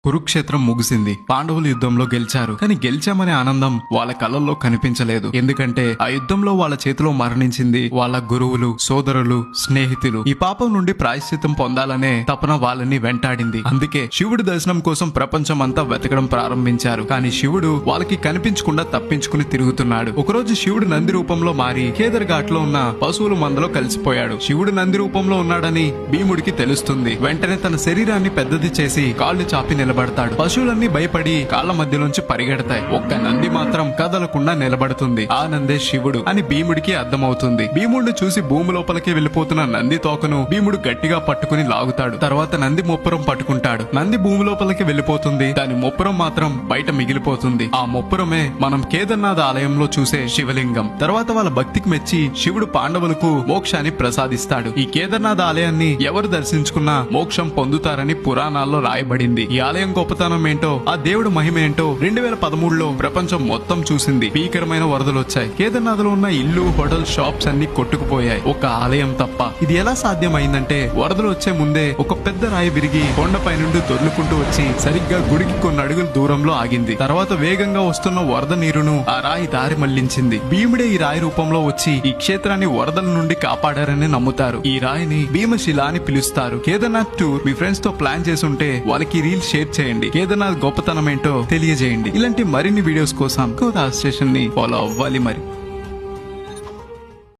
కురుక్షేత్రం ముగిసింది. పాండవులు యుద్ధంలో గెలిచారు. కానీ గెలిచామనే ఆనందం వాళ్ళ కళ్ళల్లో కనిపించలేదు. ఎందుకంటే ఆ యుద్ధంలో వాళ్ళ చేతిలో మరణించింది వాళ్ళ గురువులు, సోదరులు, స్నేహితులు. ఈ పాపం నుండి ప్రాయశ్చిత్తం పొందాలనే తపన వాళ్ళని వెంటాడింది. అందుకే శివుడి దర్శనం కోసం ప్రపంచం అంతా వెతకడం ప్రారంభించారు. కానీ శివుడు వాళ్ళకి కనిపించకుండా తప్పించుకుని తిరుగుతున్నాడు. ఒకరోజు శివుడు నంది రూపంలో మారి కేదర్ ఘాట్ లో ఉన్న పశువుల మందలో కలిసిపోయాడు. శివుడు నంది రూపంలో ఉన్నాడని భీముడికి తెలుస్తుంది. వెంటనే తన శరీరాన్ని పెద్దది చేసి కాళ్ళు చాపి నిలబడతాడు. పశువులన్నీ భయపడి కాళ్ల మధ్యలోంచి పరిగెడతాయి. ఒక్క నంది మాత్రం కదలకుండా నిలబడుతుంది. ఆ నందే శివుడు అని భీముడికి అర్థమవుతుంది. భీముడిని చూసి భూమి లోపలికి వెళ్లిపోతున్న నంది తోకను భీముడు గట్టిగా పట్టుకుని లాగుతాడు. తర్వాత నంది ముప్పురం పట్టుకుంటాడు. నంది భూమి లోపలికి వెళ్లిపోతుంది. దాని ముప్పురం మాత్రం బయట మిగిలిపోతుంది. ఆ ముప్పురమే మనం కేదార్నాథ్ ఆలయంలో చూసే శివలింగం. తర్వాత వాళ్ళ భక్తికి మెచ్చి శివుడు పాండవులకు మోక్షాన్ని ప్రసాదిస్తాడు. ఈ కేదార్నాథ్ ఆలయాన్ని ఎవరు దర్శించుకున్నా మోక్షం పొందుతారని పురాణాల్లో రాయబడింది. ఈ ఆలయం గొప్పతనం ఏంటో, ఆ దేవుడు మహిమ ఏంటో 2013లో ప్రపంచం మొత్తం చూసింది. భీకరమైన వరదలు వచ్చాయి. కేదార్నాథ్ లో ఉన్న ఇల్లు, హోటల్, షాప్స్ అన్ని కొట్టుకుపోయాయి. ఒక ఆలయం తప్ప. ఇది ఎలా సాధ్యమైందంటే వరదలు వచ్చే ముందే ఒక పెద్ద రాయి విరిగి కొండపై నుండి దొర్లుకుంటూ వచ్చి సరిగ్గా గుడికి కొన్ని అడుగుల దూరంలో ఆగింది. తర్వాత వేగంగా వస్తున్న వరద నీరును ఆ రాయి దారి మళ్లించింది. భీముడే ఈ రాయి రూపంలో వచ్చి ఈ క్షేత్రాన్ని వరదల నుండి కాపాడారని నమ్ముతారు. ఈ రాయిని భీమశిల అని పిలుస్తారు. కేదార్నాథ్ టూర్ మీ ఫ్రెండ్స్ తో ప్లాన్ చేసుంటే వాళ్ళకి రీల్ షేర్ చేయండి. కేదార్నాథ్ గొప్పతనం ఏంటో తెలియజేయండి. ఇలాంటి మరిన్ని వీడియోస్ కోసం కోదా స్టేషన్ ని ఫాలో అవ్వాలి మరి.